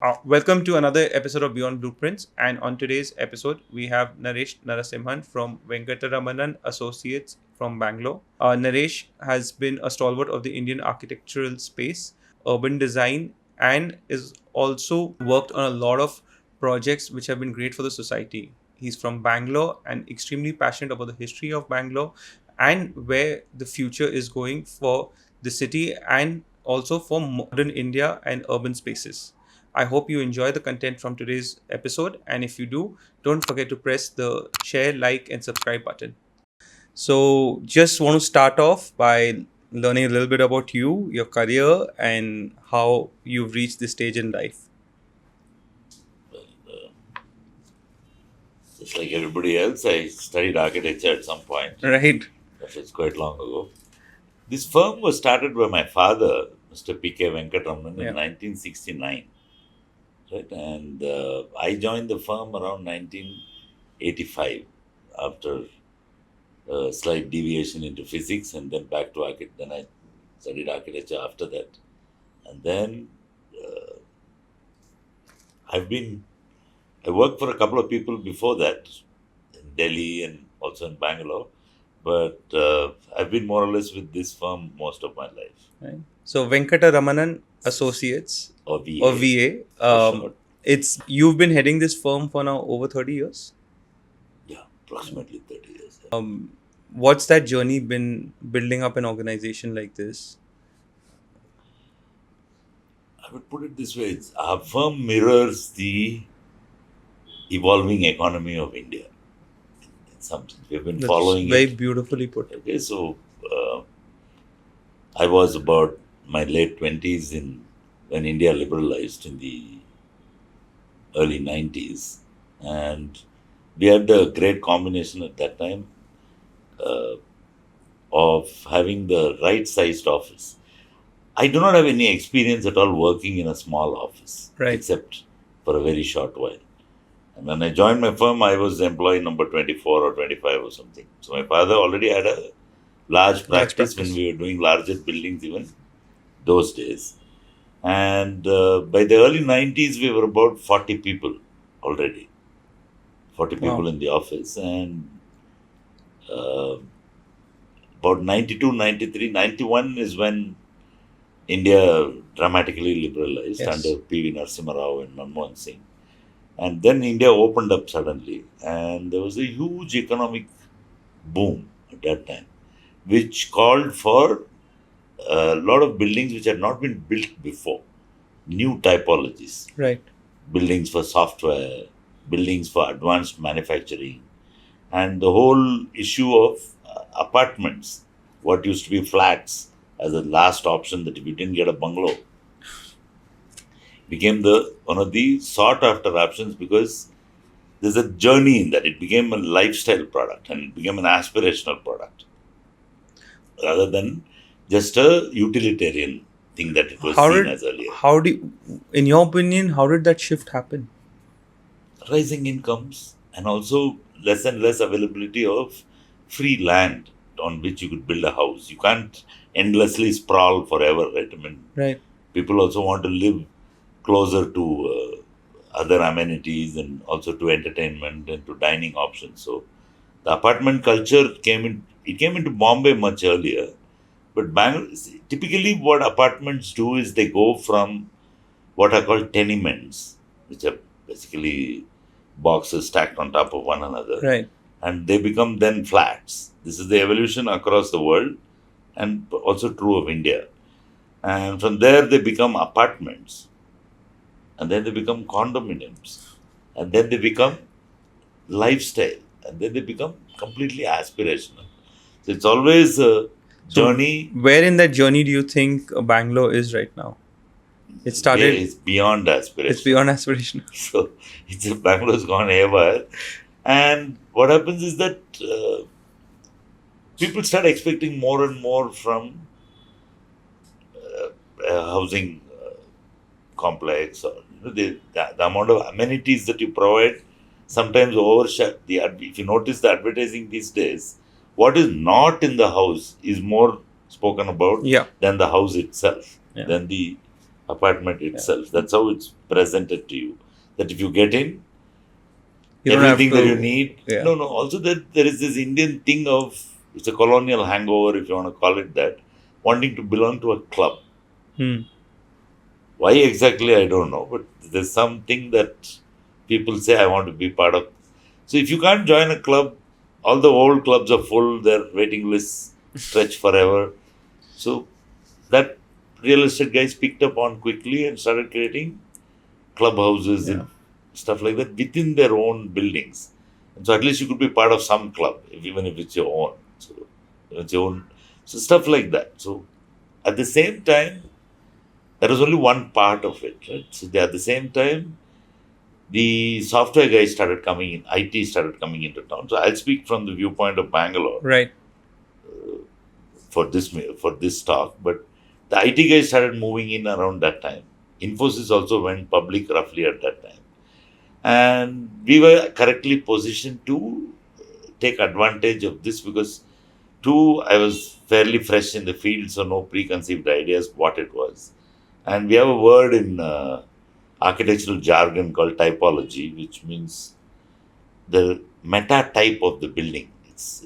Welcome to another episode of Beyond Blueprints. And on today's episode, we have Naresh Narasimhan from Venkataramanan Associates from Bangalore. Naresh has been a stalwart of the Indian architectural space, urban design, and is also worked on a lot of projects which have been great for the society. He's from Bangalore and extremely passionate about the history of Bangalore and where the future is going for the city and also for modern India and urban spaces. I hope you enjoy the content from today's episode. And if you do, don't forget to press the share, like, and subscribe button. So, just want to start off by learning a little bit about you, your career, and how you've reached this stage in life. Just like everybody else, I studied architecture at some point. Right. That was quite long ago. This firm was started by my father, Mr. P.K. Venkataramanan, Yeah. in 1969. Right? And I joined the firm around 1985 after a slight deviation into physics and then back to architecture. Then I studied architecture after that. And then I worked for a couple of people before that in Delhi and also in Bangalore, but I've been more or less with this firm most of my life. Right. So, Venkataramanan Associates Or VA. or VA. for short. It's you've been heading this firm for now over 30 years. Yeah, approximately 30 years. What's that journey been building up an organization like this? I would put it this way, our firm mirrors the evolving economy of India. In some sense, we've been That's following very it. beautifully put. Okay, so I was about my late 20s when India liberalized in the early 90s, and we had the great combination at that time uh, of having the right sized office. I do not have any experience at all working in a small office, Right. except for a very short while. And when I joined my firm, I was employee number 24 or 25 or something. So my father already had a large practice when we were doing larger buildings even those days. And by the early 90s, we were about 40 people already. 40 people Wow. in the office. And about 92, 93, 91 is when India dramatically liberalized Yes. under P.V. Narasimha Rao and Manmohan Singh. And then India opened up suddenly. And there was a huge economic boom at that time, which called for a lot of buildings which had not been built before, new typologies, Right. buildings for software, buildings for advanced manufacturing, and the whole issue of apartments, what used to be flats as a last option that if you didn't get a bungalow, became one of the sought after options because there's a journey in that. It became a lifestyle product and it became an aspirational product rather than just a utilitarian thing that it was seen as earlier. In your opinion, how did that shift happen? Rising incomes and also less and less availability of free land on which you could build a house. You can't endlessly sprawl forever, right? I mean, Right. people also want to live closer to other amenities and also to entertainment and to dining options. So the apartment culture came into Bombay much earlier. But Bangalore, typically what apartments do is they go from what are called tenements, which are basically boxes stacked on top of one another, Right. and they become then flats. This is the evolution across the world and also true of India. And from there they become apartments, and then they become condominiums, and then they become lifestyle, and then they become completely aspirational. So it's always a journey. Where in that journey do you think Bangalore is right now? It started. It's beyond aspiration. It's beyond aspiration. So Bangalore's gone haywire, and what happens is that people start expecting more and more from a housing complex, or the amount of amenities that you provide sometimes overshadow the. If you notice the advertising these days, what is not in the house is more spoken about Yeah. than the house itself, Yeah. than the apartment itself. That's how it's presented to you. That if you get in, You don't have everything that you to. need. Yeah. No. Also, that there is this Indian thing of, it's a colonial hangover, if you want to call it that, wanting to belong to a club. Hmm. Why exactly, I don't know, but there's something that people say, I want to be part of. So if you can't join a club, all the old clubs are full, their waiting lists stretch forever. So that real estate guys picked up on quickly and started creating clubhouses Yeah. and stuff like that within their own buildings. And so at least you could be part of some club, even if it's your own. So it's your own. So stuff like that. So at the same time, that was only one part of it, right? So at the same time, the software guys started coming in, IT started coming into town. So I'll speak from the viewpoint of Bangalore Right. for this talk, but the IT guys started moving in around that time. Infosys also went public roughly at that time, and we were correctly positioned to take advantage of this because, two, I was fairly fresh in the field, so no preconceived ideas what it was, and we have a word in architectural jargon called typology, which means the meta type of the building. It's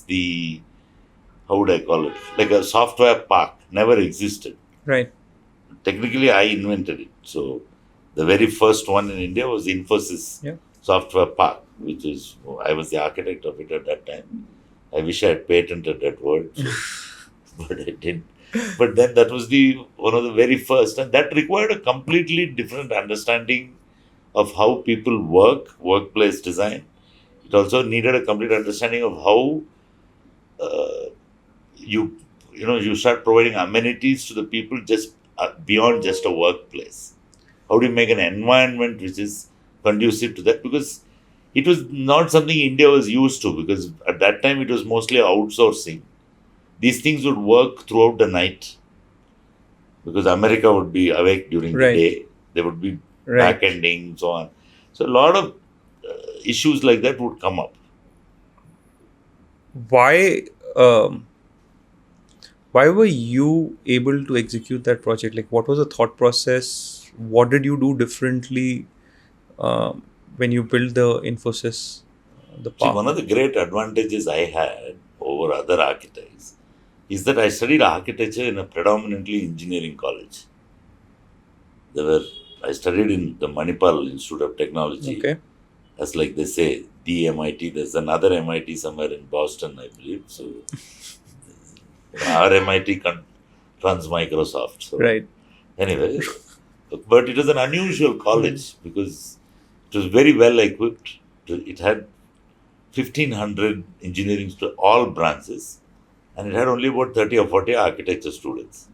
the, how would I call it? Like a software park never existed. Right. Technically, I invented it. So the very first one in India was Infosys Yeah. Software Park, which is, I was the architect of it at that time. I wish I had patented that word, but I didn't. But then that was the one of the very first, and that required a completely different understanding of how people work, workplace design. It also needed a complete understanding of how uh, you you start providing amenities to the people just beyond just a workplace. How do you make an environment which is conducive to that? Because it was not something India was used to, because at that time it was mostly outsourcing. These things would work throughout the night because America would be awake during the Right. day. There would be Right. back ending, so on. So a lot of issues like that would come up. Why? Um, why were you able to execute that project? Like, what was the thought process? What did you do differently when you built the Infosys, the See, park? one of the great advantages I had over other architects is that I studied architecture in a predominantly engineering college. I studied in the Manipal Institute of Technology, Okay. as like they say, the MIT. There's another MIT somewhere in Boston, I believe. So our MIT runs Microsoft. So Right. anyway, but it was an unusual college because it was very well equipped. It had 1,500 engineering all branches, and it had only about 30 or 40 architecture students.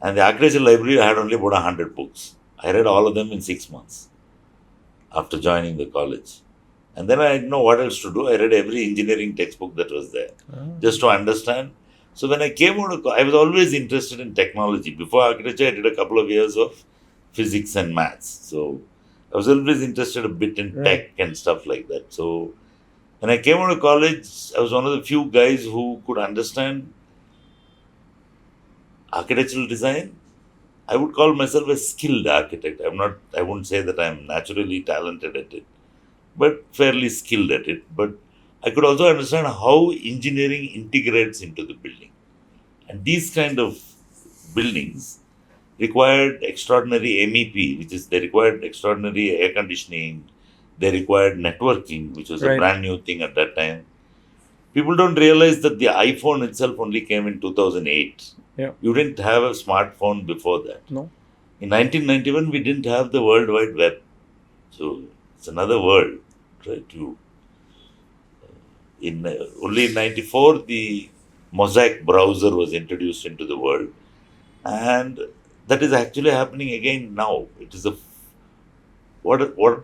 And the architecture library had only about 100 books. I read all of them in 6 months after joining the college. And then I didn't know what else to do. I read every engineering textbook that was there just to understand. So when I came out I was always interested in technology. Before architecture, I did a couple of years of physics and maths. So I was always interested a bit in tech and stuff like that. So when I came out of college, I was one of the few guys who could understand architectural design. I would call myself a skilled architect. I wouldn't say that I'm naturally talented at it, but fairly skilled at it. But I could also understand how engineering integrates into the building. And these kind of buildings required extraordinary MEP, which is they required extraordinary air conditioning, they required networking, which was a Right. brand new thing at that time. People don't realize that the iPhone itself only came in 2008. Yeah. You didn't have a smartphone before that. No. In 1991, we didn't have the World Wide Web. So it's another world. Right? Only in 94, the Mosaic browser was introduced into the world. And that is actually happening again now. It is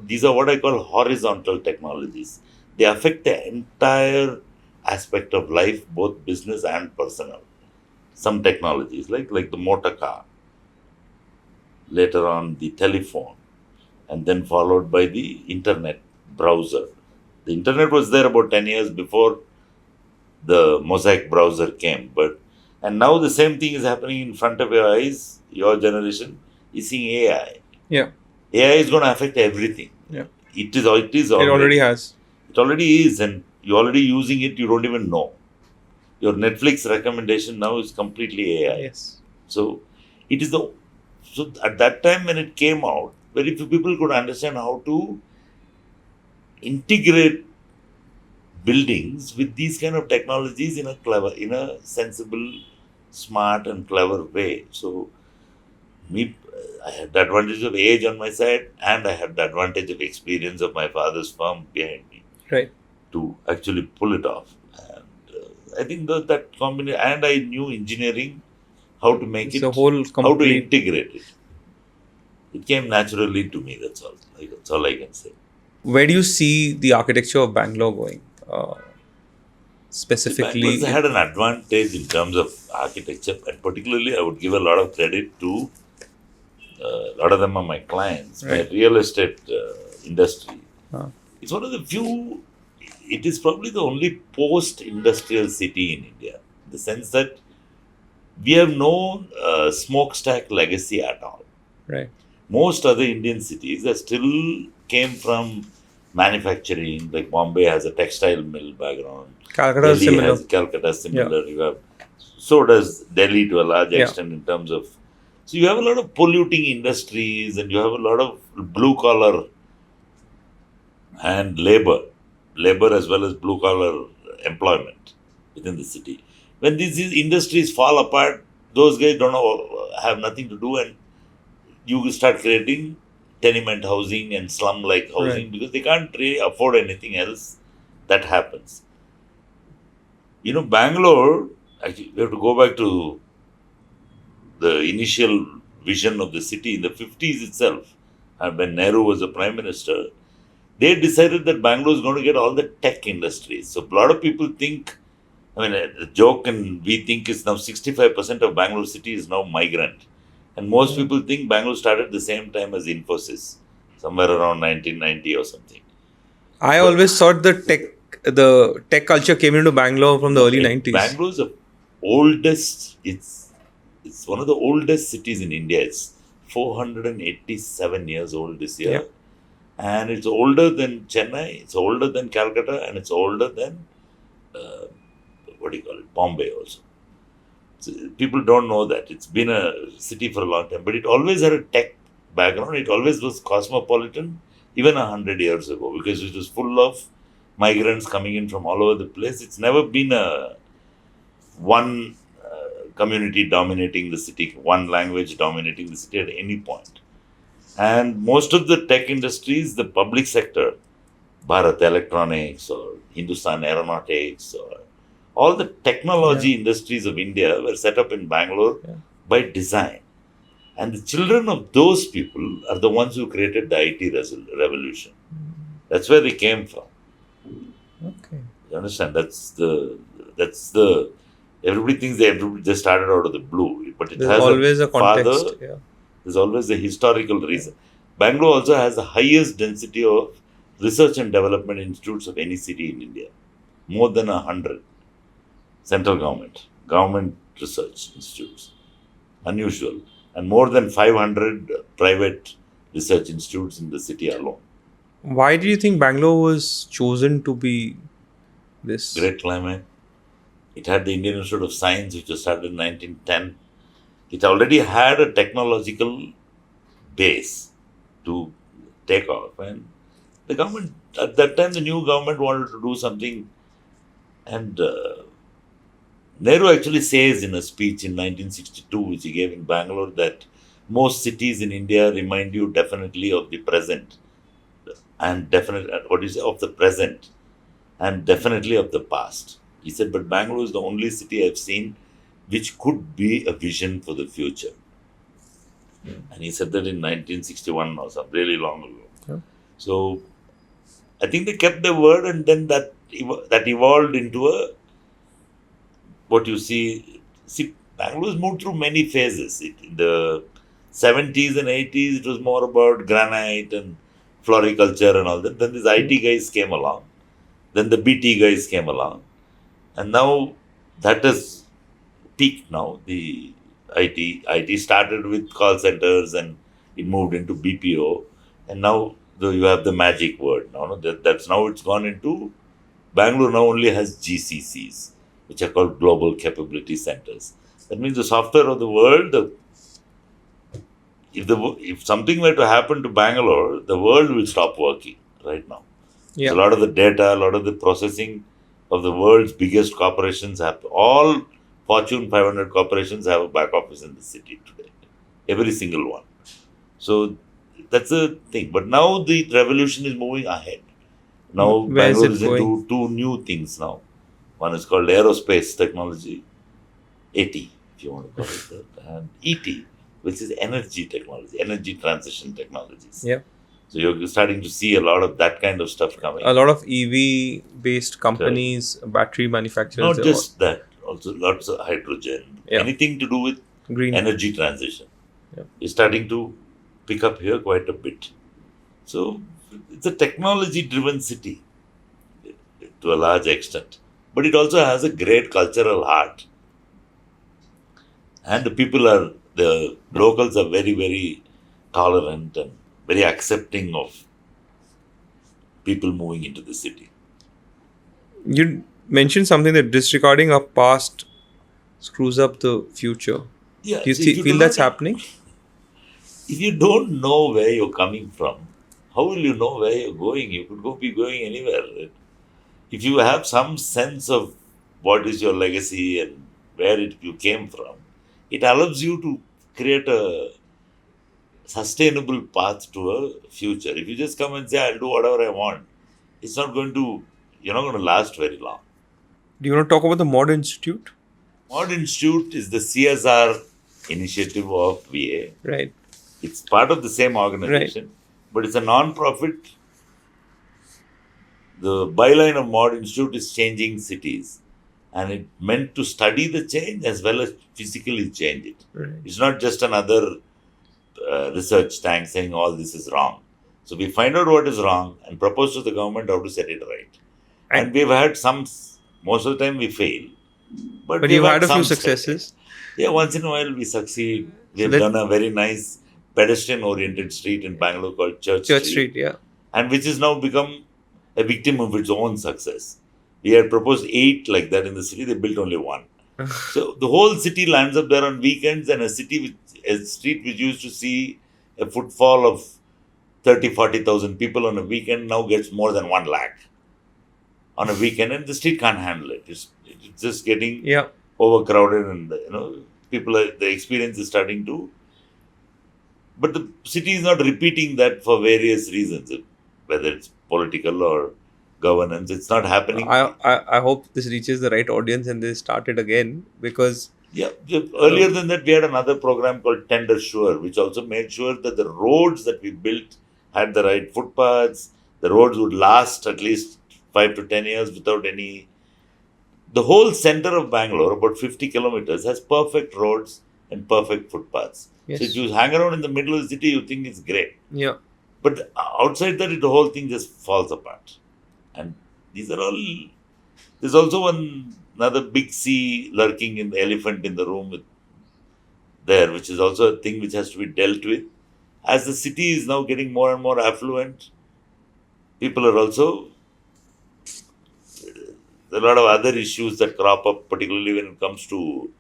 these are what I call horizontal technologies. They affect the entire aspect of life, both business and personal. Some technologies, like the motor car, later on the telephone, and then followed by the internet browser. The internet was there about 10 years before the Mosaic browser came, and now the same thing is happening in front of your eyes, your generation. is seeing AI. Yeah. AI is going to affect everything. Yeah. It is already. It already has. It already is, and you're already using it. You don't even know. Your Netflix recommendation now is completely AI. Yes. So it is the. So at that time when it came out, very few people could understand how to integrate buildings with these kind of technologies in a sensible, smart and clever way. So me, I had the advantage of age on my side, and I had the advantage of experience of my father's firm behind me Right. to actually pull it off. And I think that combination, and I knew engineering, how to make It's a it, whole how to complete. integrate it. It came naturally to me. That's all. That's all I can say. Where do you see the architecture of Bangalore going? See, Bangalore Specifically, had an advantage in terms of architecture, and particularly I would give a lot of credit to a lot of them are my clients, my right? real estate industry. Uh, It's one of the few, it is probably the only post industrial city in India, in the sense that we have no smokestack legacy at all. right. Most other Indian cities that still came from manufacturing, like Bombay has a textile mill background, Calcutta is Delhi similar. has Calcutta Yeah. similar, you have, so does Delhi to a large Yeah. extent in terms of, so you have a lot of polluting industries and you have a lot of blue collar and labor as well as blue collar employment within the city. When these industries fall apart, those guys don't know, have nothing to do, and you will start creating tenement housing and slum like Right. housing because they can't really afford anything else. That happens. Bangalore, actually, we have to go back to the initial vision of the city in the 50s itself. And when Nehru was the prime minister, they decided that Bangalore is going to get all the tech industries. So a lot of people think, the joke and we think is now 65% of Bangalore city is now migrant. And most Yeah. people think Bangalore started the same time as Infosys, somewhere around 1990 or something. I But always thought the tech culture came into Bangalore from the no, early 90s. Bangalore is the oldest, it's one of the oldest cities in India. It's 487 years old this year. Yeah. And it's older than Chennai, it's older than Calcutta, and it's older than, uh, what do you call it, Bombay also. So people don't know that. It's been a city for a long time, but it always had a tech background. It always was cosmopolitan, even 100 years ago, because it was full of migrants coming in from all over the place. It's never been a one community dominating the city, one language dominating the city at any point. And most of the tech industries, the public sector, Bharat Electronics or Hindustan Aeronautics or all the Yeah. technology industries of India were set up in Bangalore Yeah. by design. And the children of those people are the ones who created the IT revolution. That's where they came from. Okay. You understand? That's the everybody thinks they started out of the blue, but it There's has a always a father. context. Yeah. There's always a historical reason. Bangalore also has the highest density of research and development institutes of any city in India. More than 100. Central government research institutes. Unusual. And more than 500 private research institutes in the city alone. Why do you think Bangalore was chosen to be this? Great climate. It had the Indian Institute of Science, which was started in 1910. It already had a technological base to take off. And the government, at that time, the new government wanted to do something. And Nehru actually says in a speech in 1962, which he gave in Bangalore, that most cities in India remind you definitely of the present and definitely, what do you say, of the present and definitely of the past. He said, but Bangalore is the only city I've seen which could be a vision for the future. And he said that in 1961 or some really long ago. Yeah. So I think they kept their word, and then that evolved into what you see. See, Bangalore's moved through many phases. In the 70s and 80s, it was more about granite and floriculture and all that. Then these IT guys came along. Then the BT guys came along. And now that has peaked now. The IT started with call centers and it moved into BPO, and now you have the magic word. Now no, that's now it's gone into Bangalore. Now only has GCCs, which are called Global Capability Centers. That means the software of the world. If something were to happen to Bangalore, the world will stop working right now. Yeah. So a lot of the data, a lot of the processing of the world's biggest corporations have all Fortune 500 corporations have a back office in the city today. Every single one. So that's a thing. But now the revolution is moving ahead. Now Where is Bangalore it is going? into two new things now. One is called aerospace technology, AT, if you want to call it that, and ET, which is energy technology, energy transition technologies. Yeah. So you're starting to see a lot of that kind of stuff coming. A lot of EV based companies, battery manufacturers, Not just that, also lots of hydrogen, Yeah. anything to do with green. energy transition Yeah. is starting to pick up here quite a bit. So it's a technology driven city to a large extent. But it also has a great cultural heart. And the locals are very, very tolerant and very accepting of people moving into the city. You mentioned something that disregarding our past screws up the future. Yeah, Do you so if you feel do that's not, happening? if you don't know where you're coming from, how will you know where you're going? You could be going anywhere. Right? If you have some sense of what is your legacy and where you came from, it allows you to create a sustainable path to a future. If you just come and say, I'll do whatever I want, it's not going to, you're not going to last very long. Do you want to talk about the Mod Institute? Mod Institute is the CSR initiative of VA. Right. It's part of the same Right. organization, but it's a non-profit. The byline of Mod Institute is changing cities, and it meant to study the change as well as physically change it. Right. It's not just another research tank saying all this is wrong. So we find out what is wrong and propose to the government how to set it right. And we've had most of the time we fail, but But we've you've had a few some successes. Yeah, once in a while we succeed. So We've done a very nice pedestrian-oriented street in Bangalore called Church Street, yeah. and which has now become a victim of its own success. We had proposed 8 like that in the city, they built only 1. So the whole city lands up there on weekends, and a street which used to see a footfall of 40,000 people on a weekend now gets more than 1 lakh on a weekend, and the street can't handle it. It's just getting Yeah. overcrowded, and the experience is starting to. But the city is not repeating that for various reasons, whether it's political or governance. It's not happening. I hope this reaches the right audience and they start it again, because Earlier than that, we had another program called Tender Sure, which also made sure that the roads that we built had the right footpaths. The roads would last at least 5 to 10 years without any. The whole center of Bangalore, about 50 kilometers, has perfect roads and perfect footpaths. Yes. So if you hang around in the middle of the city, you think it's great. Yeah. But outside that, the whole thing just falls apart. And these are all. There's also another big sea lurking in the elephant in the room there, which is also a thing which has to be dealt with. As the city is now getting more and more affluent, people are also. There are a lot of other issues that crop up, particularly when it comes to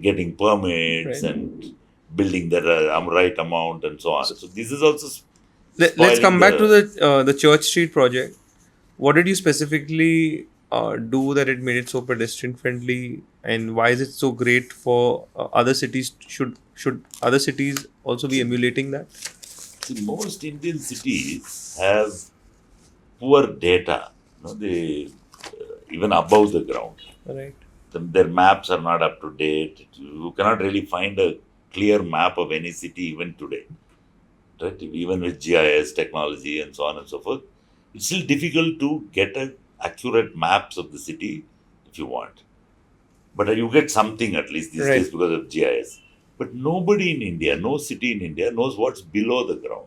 getting permits and building the right amount and so on. So this is also. Let's come back to the Church Street project. What did you specifically do that it made it so pedestrian friendly, and why is it so great for other cities? Should other cities also be emulating that? See, most Indian cities have poor data. They even above the ground. Right. Their maps are not up to date. You cannot really find a clear map of any city even today. Right? Even with GIS technology and so on and so forth, it's still difficult to get accurate maps of the city if you want. But you get something at least these days because of GIS. But nobody in India, no city in India knows what's below the ground.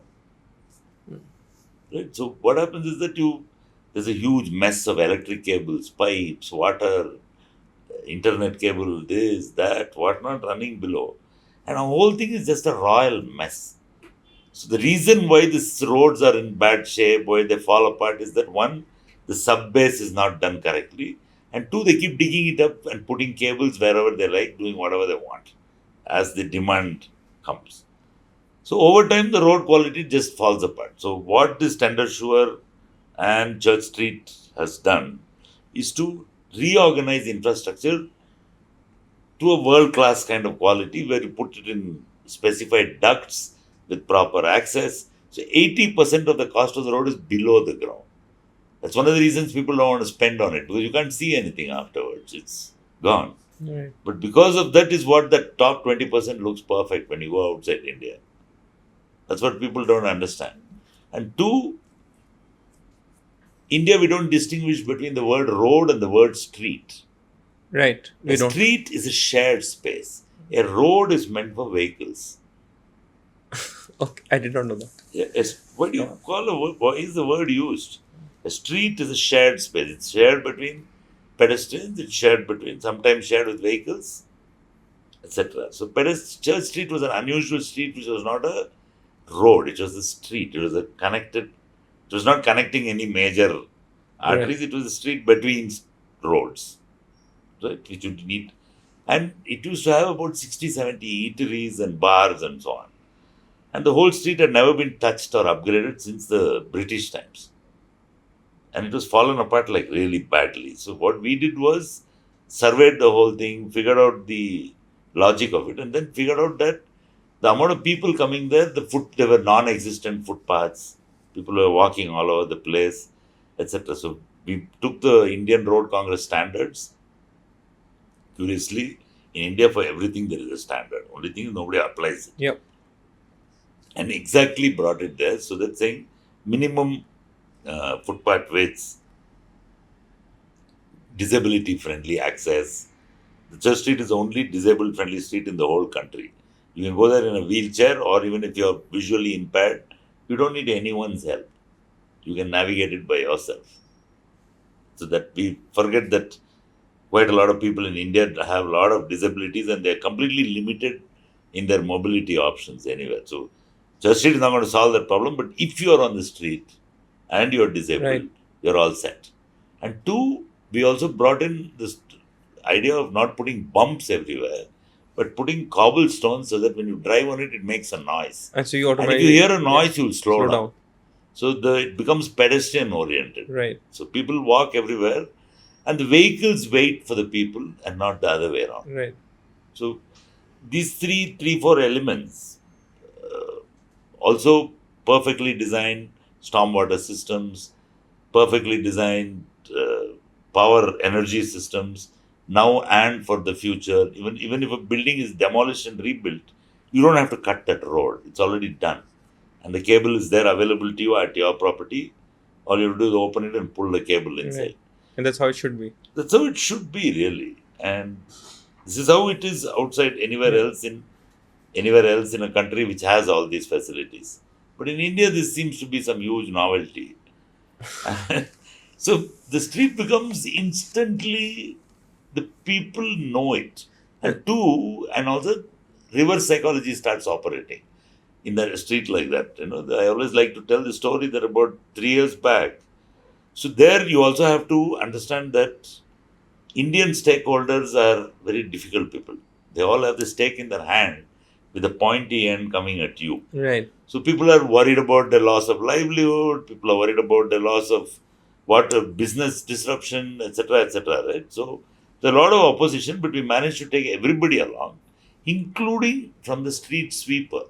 Right? So what happens is that there's a huge mess of electric cables, pipes, water, internet cable, this, that, whatnot running below. And the whole thing is just a royal mess. So the reason why these roads are in bad shape, why they fall apart, is that one, the sub base is not done correctly, and two, they keep digging it up and putting cables wherever they like, doing whatever they want as the demand comes. So over time, the road quality just falls apart. So what this Tendershure and Church Street has done is to reorganize infrastructure to a world-class kind of quality where you put it in specified ducts with proper access. So 80% of the cost of the road is below the ground. That's one of the reasons people don't want to spend on it, because you can't see anything afterwards. It's gone. Right. But because of that is what the top 20% looks perfect when you go outside India. That's what people don't understand. And two, India, we don't distinguish between the word road and the word street. Right. We A don't. street is a shared space. A road is meant for vehicles. Okay. I did not know that. Yeah, what do you call a word? What is the word used? A street is a shared space. It's shared between pedestrians. It's shared between, sometimes shared with vehicles, etc. So Church Street was an unusual street, which was not a road. It was a street. It was a connected. It was not connecting any major arteries. It was a street between roads, right? Which would need, and it used to have about 60, 70 eateries and bars and so on. And the whole street had never been touched or upgraded since the British times. And it was fallen apart like really badly. So what we did was surveyed the whole thing, figured out the logic of it, and then figured out that the amount of people coming there, there were non-existent footpaths. People were walking all over the place, etc. So we took the Indian Road Congress standards. Curiously, in India, for everything there is a standard. Only thing is nobody applies it. Yep. And exactly brought it there. So that's saying minimum footpath widths, disability friendly access. The Church Street is the only disabled friendly street in the whole country. You can go there in a wheelchair, or even if you're visually impaired, you don't need anyone's help. You can navigate it by yourself. So that we forget that quite a lot of people in India have a lot of disabilities and they're completely limited in their mobility options anywhere. So Church Street is not going to solve that problem, but if you are on the street and you're disabled, Right. you're all set. And two, we also brought in this idea of not putting bumps everywhere, but putting cobblestones so that when you drive on it, it makes a noise. And so you And if automatically you hear a noise, you'll slow slow down. down. So it becomes pedestrian oriented. Right. So people walk everywhere and the vehicles wait for the people and not the other way around. Right. So these four elements, also perfectly designed stormwater systems, perfectly designed power energy systems, now and for the future. Even if a building is demolished and rebuilt, you don't have to cut that road. It's already done. And the cable is there available to you at your property. All you have to do is open it and pull the cable inside. Right. And that's how it should be. That's how it should be, really. And this is how it is outside anywhere else in a country which has all these facilities. But in India, this seems to be some huge novelty. So the street becomes instantly, the people know it. And two, and also reverse psychology starts operating in the street like that. I always like to tell the story that about 3 years back. So there you also have to understand that Indian stakeholders are very difficult people. They all have the stake in their hand with a pointy end coming at you. Right. So people are worried about the loss of livelihood. People are worried about the loss of business disruption, etc., right? So there's a lot of opposition, but we managed to take everybody along, including from the street sweeper.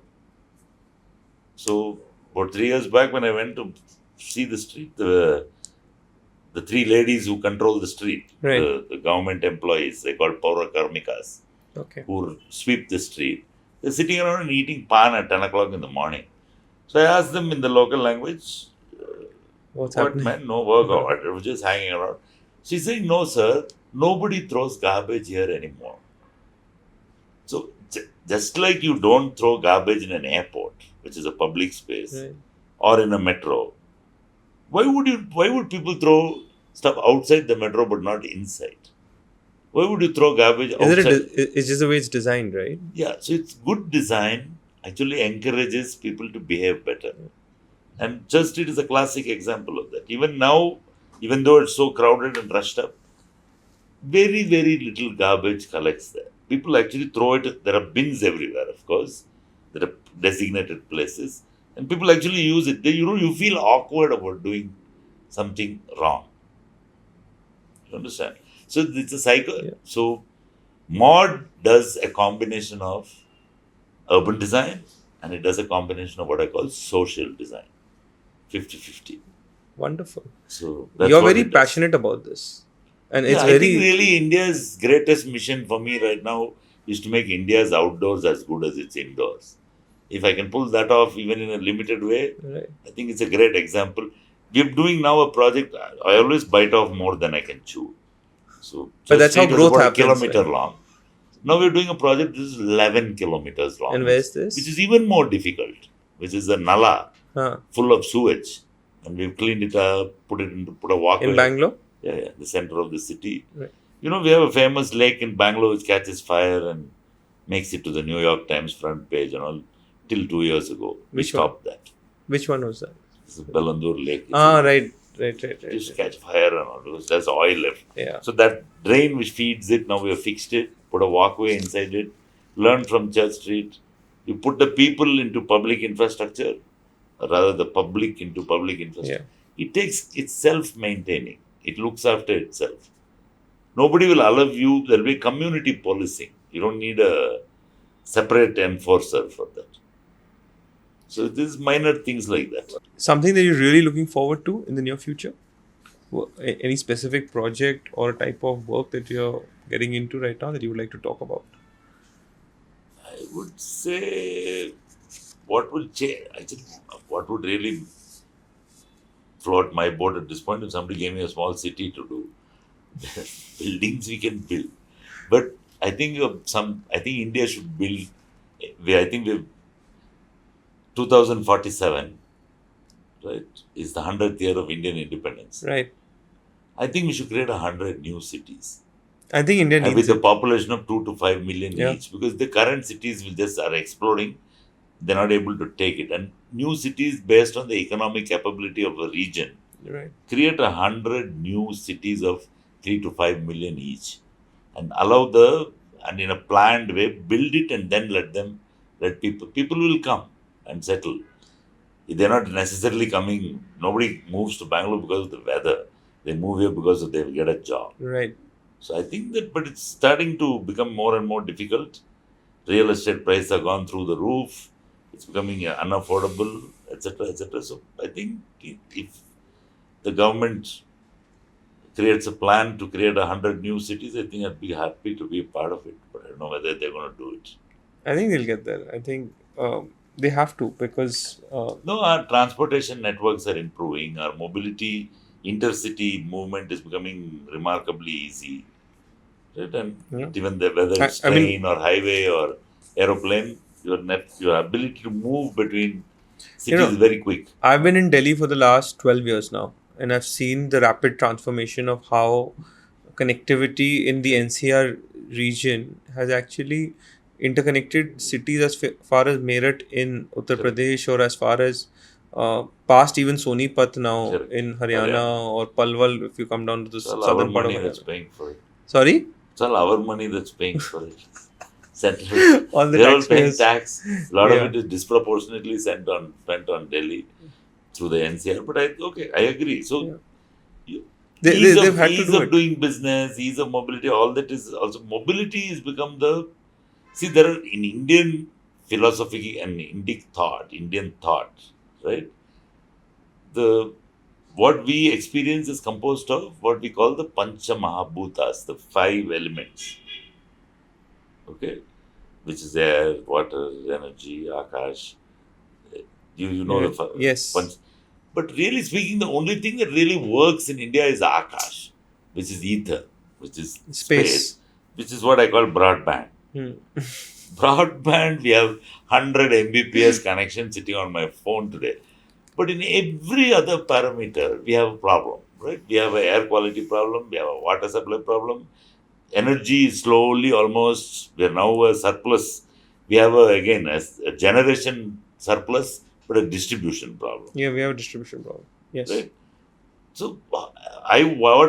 So about 3 years back, when I went to see the street, the three ladies who control the street, Right. the government employees, they call Paura Karmikas, Okay. who sweep the street. They're sitting around and eating pan at 10 o'clock in the morning. So I asked them in the local language, What's what happening? man, no work or what? It was just hanging around. She's saying, no, sir, nobody throws garbage here anymore. So just like you don't throw garbage in an airport, which is a public space, Right. or in a metro, why would people throw stuff outside the metro but not inside? Why would you throw garbage Is outside? it's just the way it's designed, right? Yeah, so it's good design actually encourages people to behave better. And Church Street is a classic example of that. Even now, even though it's so crowded and rushed up, very, very little garbage collects there. People actually throw it. There are bins everywhere, of course. There are designated places. And people actually use it. You feel awkward about doing something wrong. You understand? So it's a cycle. Yeah. So mod does a combination of urban design and it does a combination of what I call social design. 50-50. Wonderful. So that's You're what very it does. passionate about this. And Yeah, it's I very think really India's greatest mission for me right now is to make India's outdoors as good as its indoors. If I can pull that off even in a limited way, right. I think it's a great example. We're doing now a project. I always bite off more than I can chew. So But Church that's how Street was growth about happens. a kilometer Right? long. Now we're doing a project which is 11 kilometers long. And where's this? Which is even more difficult, which is a nala Huh. full of sewage. And we've cleaned it up, put a walkway. In Bangalore? Yeah, the center of the city. Right. We have a famous lake in Bangalore which catches fire and makes it to the New York Times front page and all. Till 2 years ago, we stopped that. Which one was that? It's a Bellandur lake. Right. It used to catch fire and all because there's oil left. Yeah. So that drain which feeds it, now we have fixed it, put a walkway inside it, learn from Church Street. You put the people into public infrastructure, or rather the public into public infrastructure. Yeah. It's self-maintaining. It looks after itself. Nobody will allow you. There will be community policing. You don't need a separate enforcer for that. So these minor things like that. Something that you're really looking forward to in the near future? Any specific project or type of work that you're getting into right now that you would like to talk about? I would say what will change, actually, what would really float my boat at this point if somebody gave me a small city to do. Buildings we can build. But I think India should build, I think we've 2047, right, is the 100th year of Indian independence. Right. I think we should create 100 new cities. I think India needs with a it. population of 2 to 5 million Yeah. each, because the current cities are exploding. They're not able to take it. And new cities based on the economic capability of a region. Right. Create 100 new cities of 3 to 5 million each. And and in a planned way, build it and then let people will come and settle. They're not necessarily coming, nobody moves to Bangalore because of the weather. They move here because they will get a job. Right. So I think but it's starting to become more and more difficult. Real estate prices have gone through the roof. It's becoming unaffordable, etc., etc. So I think if the government creates a plan to create 100 new cities, I think I'd be happy to be a part of it. But I don't know whether they're going to do it. I think they'll get there. I think they have to because... No, our transportation networks are improving. Our mobility, intercity movement is becoming remarkably easy. Right? And even whether it's train or highway or aeroplane, your ability to move between cities is very quick. I've been in Delhi for the last 12 years now, and I've seen the rapid transformation of how connectivity in the NCR region has actually interconnected cities as far as Meerut in Uttar Pradesh, or as far as past even Sonipat now in Haryana, or Palwal if you come down to the southern part of Haryana. That's paying for it. Sorry? It's all our money that's paying for it. All the They're all paying taxpayers. tax. A lot of it is disproportionately spent on Delhi through the NCR. But I agree. So They've had to do of it. doing business, ease of mobility, all that is also mobility has become in Indian philosophy and Indian thought, right? What we experience is composed of what we call the Pancha Mahabhutas, the 5 elements. Okay? Which is air, water, energy, akash. You know the yes. But really speaking, the only thing that really works in India is akash, which is ether, which is space, which is what I call broadband. Broadband, we have 100 Mbps connection sitting on my phone today. But in every other parameter, we have a problem, right? We have an air quality problem, we have a water supply problem. Energy is slowly we are now a surplus We have again a generation surplus, but a distribution problem. Yeah, we have a distribution problem. Yes. Right? So what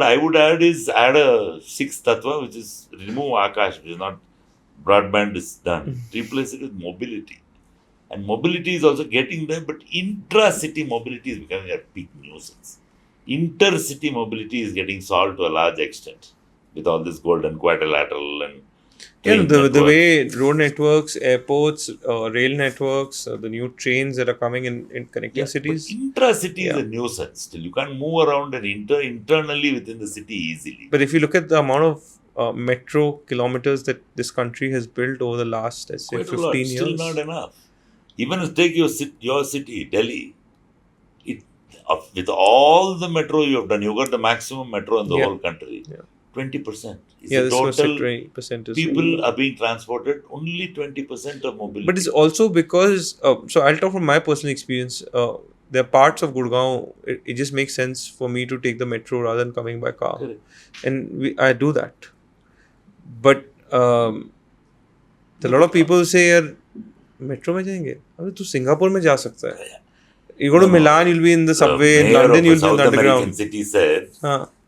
I would add a sixth tattva, which is remove Akash, which is not broadband is done. Replace it with mobility. And mobility is also getting there, but intra-city mobility is becoming a big nuisance. Intercity mobility is getting solved to a large extent with all this golden quadrilateral and train the networks. way road networks, airports, rail networks, the new trains that are coming in connecting cities. But intra-city is a nuisance. Still, you can't move around and internally within the city easily. But if you look at the amount of metro kilometers that this country has built over the last, let's say, Quite 15 a lot. years. Still not enough. Even if take your city, Delhi, with all the metro you have done, you got the maximum metro in the whole country. 20%. This was total 20% is people are being transported, only 20% of mobility. But it's also because, so I'll talk from my personal experience. There are parts of Gurgaon, it just makes sense for me to take the metro rather than coming by car. Correct. And I do that. But a lot of people say, यार metro में जाएंगे, अबे तू Singapore में जा सकता है. You go to Milan, you'll be in the subway. In London, you'll be in the underground. American city said,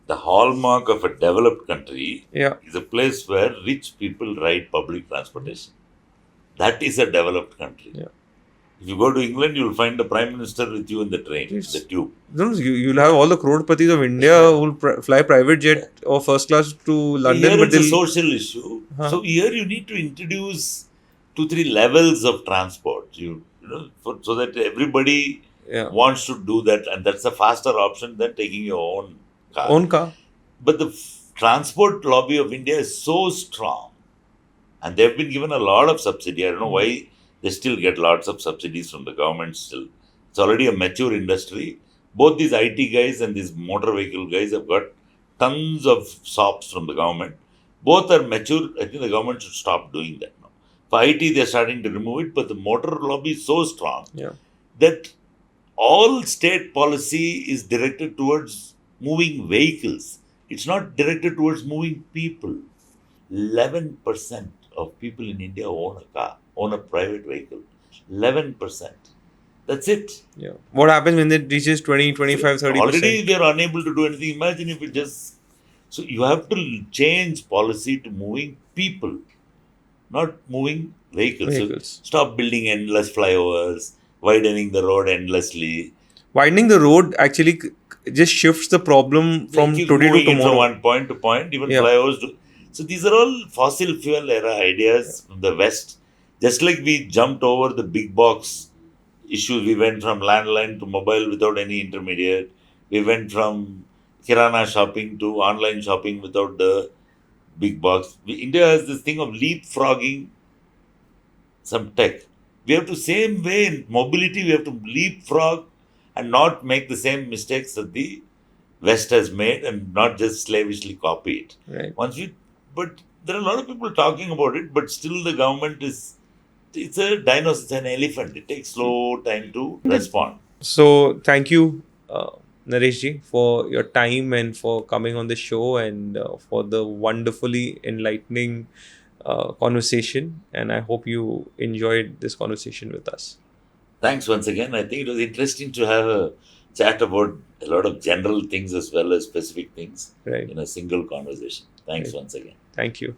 the hallmark of a developed country is a place where rich people ride public transportation. That is a developed country. Yeah. If you go to England, you'll find the Prime Minister with you in the train, the tube. No, you'll have all the crore-patis of India who will fly private jet or first class to London. Here it's a social issue. So here you need to introduce 2-3 levels of transport. So that everybody wants to do that, and that's a faster option than taking your own car. But the transport lobby of India is so strong, and they've been given a lot of subsidy. I don't know why they still get lots of subsidies from the government still. It's already a mature industry. Both these IT guys and these motor vehicle guys have got tons of SOPs from the government. Both are mature. I think the government should stop doing that now. For IT, they're starting to remove it, but the motor lobby is so strong that all state policy is directed towards moving vehicles. It's not directed towards moving people. 11% of people in India own a car, own a private vehicle. 11%. That's it. Yeah. What happens when it reaches 20, 25, 30%? Already they are unable to do anything. Imagine if it just... So you have to change policy to moving people, not moving vehicles. So stop building endless flyovers, widening the road endlessly. Widening the road actually just shifts the problem from today to tomorrow. From one point to point, even flyovers do. So these are all fossil fuel era ideas from the West. Just like we jumped over the big box issues, we went from landline to mobile without any intermediate. We went from kirana shopping to online shopping without the big box. India has this thing of leapfrogging some tech. We have to, same way in mobility, we have to leapfrog and not make the same mistakes that the West has made and not just slavishly copy it. Right. But there are a lot of people talking about it, but still the government it's a dinosaur, it's an elephant. It takes slow time to respond. So thank you, Naresh ji, for your time and for coming on the show and for the wonderfully enlightening conversation. And I hope you enjoyed this conversation with us. Thanks once again. I think it was interesting to have a chat about a lot of general things as well as specific things in a single conversation. Thanks once again. Thank you.